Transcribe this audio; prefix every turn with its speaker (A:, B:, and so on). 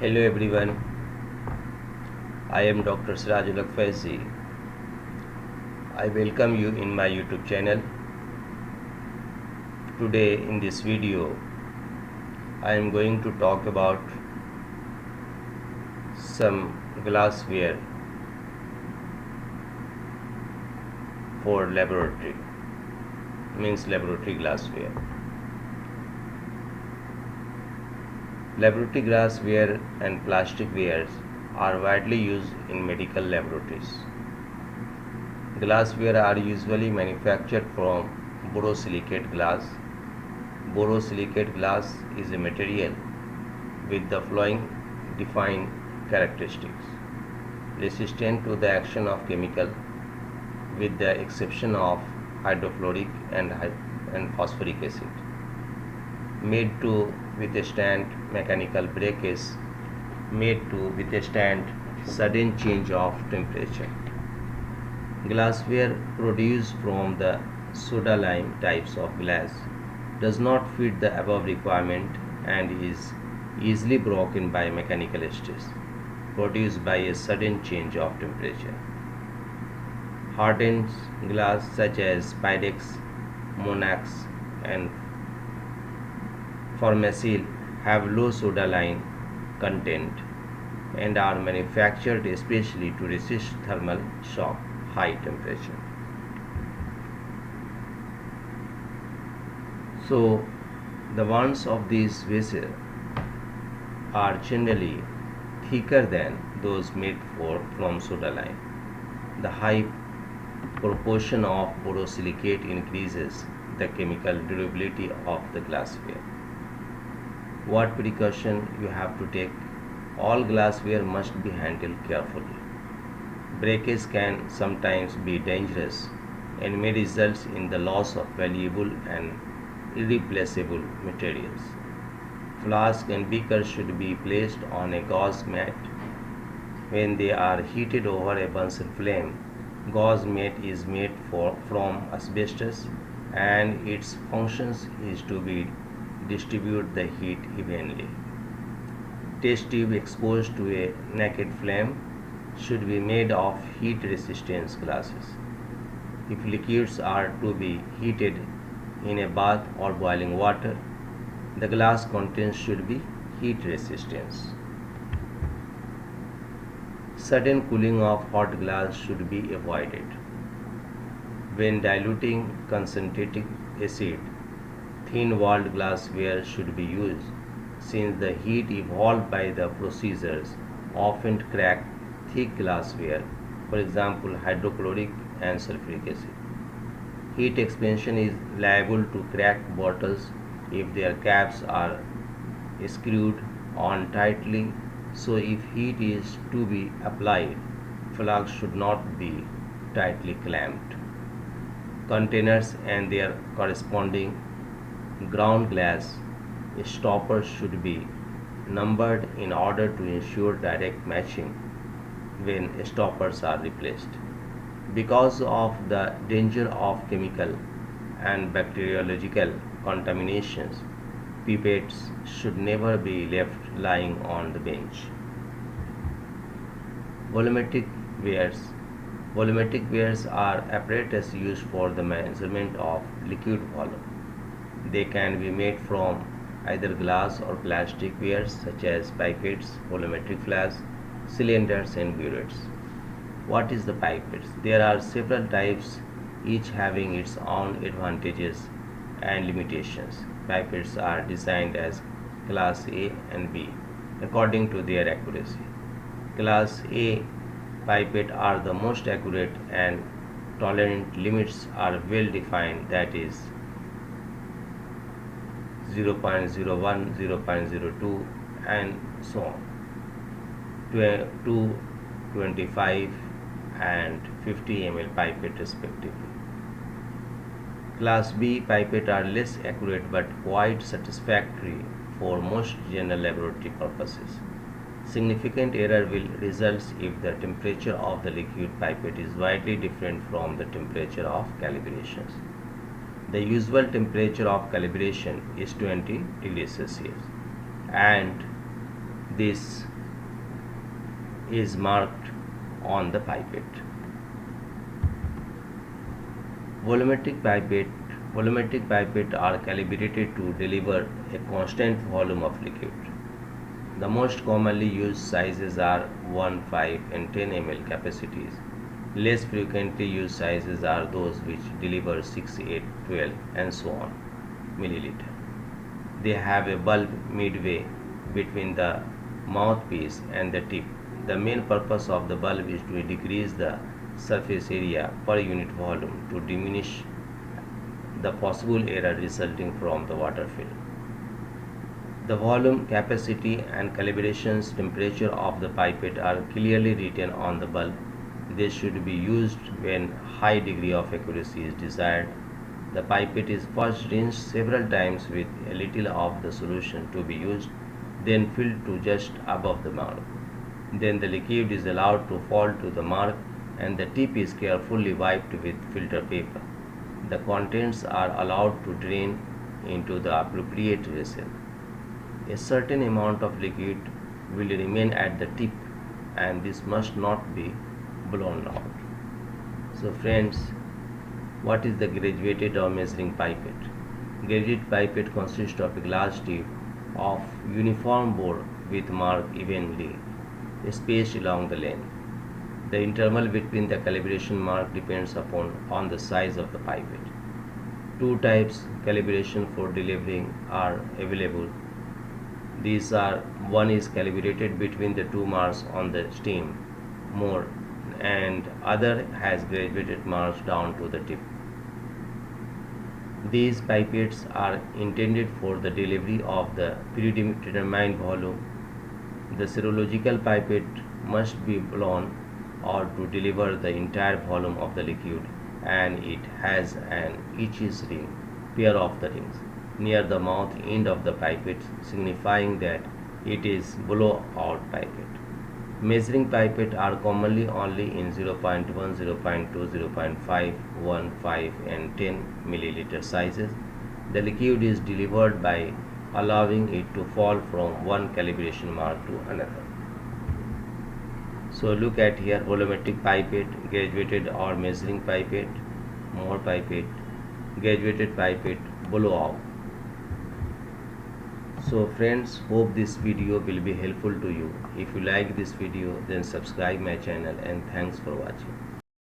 A: Hello everyone, I am Dr. Sirajul Faizi. I welcome you in my YouTube channel. Today in this video, I am going to talk about some glassware for laboratory, means laboratory glassware. Laboratory glassware and plastic wares are widely used in medical laboratories. Glassware are usually manufactured from borosilicate glass. Borosilicate glass is a material with the following defined characteristics: resistant to the action of chemical with the exception of hydrofluoric and phosphoric acid, made to withstand mechanical breakage, made to withstand sudden change of temperature. Glassware produced from the soda lime types of glass does not fit the above requirement and is easily broken by mechanical stress produced by a sudden change of temperature. Hardened glass such as Pyrex, Monax and Formacil have low soda lime content and are manufactured especially to resist thermal shock, high temperature. So, the ones of these vessels are generally thicker than those made from soda lime. The high proportion of borosilicate increases the chemical durability of the glassware. What precaution you have to take? All glassware must be handled carefully. Breakage can sometimes be dangerous and may result in the loss of valuable and irreplaceable materials. Flask and beakers should be placed on a gauze mat when they are heated over a Bunsen flame. Gauze mat is made from asbestos and its function is to distribute the heat evenly. Test tube exposed to a naked flame should be made of heat resistant glasses. If liquids are to be heated in a bath or boiling water, the glass contents should be heat resistant. Sudden cooling of hot glass should be avoided. When diluting concentrated acid, thin-walled glassware should be used, since the heat evolved by the procedures often crack thick glassware, for example hydrochloric and sulfuric acid. Heat expansion is liable to crack bottles if their caps are screwed on tightly, so if heat is to be applied, flasks should not be tightly clamped. Containers and their corresponding ground glass stoppers should be numbered in order to ensure direct matching when stoppers are replaced. Because of the danger of chemical and bacteriological contaminations, pipettes should never be left lying on the bench. Volumetric wares. Volumetric wares are apparatus used for the measurement of liquid volume. They can be made from either glass or plastic wares such as pipettes, volumetric flasks, cylinders and burettes. What is the pipettes? There are several types, each having its own advantages and limitations. Pipettes are designed as class A and B according to their accuracy. Class A pipette are the most accurate and tolerant limits are well defined, that is 0.01, 0.02 and so on, 225 and 50 ml pipette respectively. Class B pipette are less accurate but quite satisfactory for most general laboratory purposes. Significant error will result if the temperature of the liquid pipette is widely different from the temperature of calibrations. The usual temperature of calibration is 20 degrees Celsius and this is marked on the pipette. Volumetric pipette are calibrated to deliver a constant volume of liquid. The most commonly used sizes are 1, 5 and 10 ml capacities. Less frequently used sizes are those which deliver 6, 8, 12 and so on milliliter. They have a bulb midway between the mouthpiece and the tip. The main purpose of the bulb is to decrease the surface area per unit volume to diminish the possible error resulting from the water fill. The volume, capacity and calibration's temperature of the pipette are clearly written on the bulb. They should be used when high degree of accuracy is desired. The pipette is first rinsed several times with a little of the solution to be used, then filled to just above the mark. Then the liquid is allowed to fall to the mark and the tip is carefully wiped with filter paper. The contents are allowed to drain into the appropriate vessel. A certain amount of liquid will remain at the tip and this must not be blown out. So friends, what is the graduated or measuring pipette? Graduated pipette consists of a glass tube of uniform bore with mark evenly spaced along the length. The interval between the calibration mark depends on the size of the pipette. Two types calibration for delivering are available. These are: one is calibrated between the two marks on the stem more and other has graduated marks down to the tip. These pipettes are intended for the delivery of the predetermined volume. The serological pipette must be blown or to deliver the entire volume of the liquid, and it has an each ring, pair of the rings, near the mouth end of the pipette, signifying that it is blow-out pipette. Measuring pipette are commonly only in 0.1, 0.2, 0.5, 1, 5 and 10 milliliter sizes. The liquid is delivered by allowing it to fall from one calibration mark to another. So look at here: volumetric pipette, graduated or measuring pipette, more pipette, graduated pipette, blowout. So friends, hope this video will be helpful to you. If you like this video, then subscribe my channel, and thanks for watching.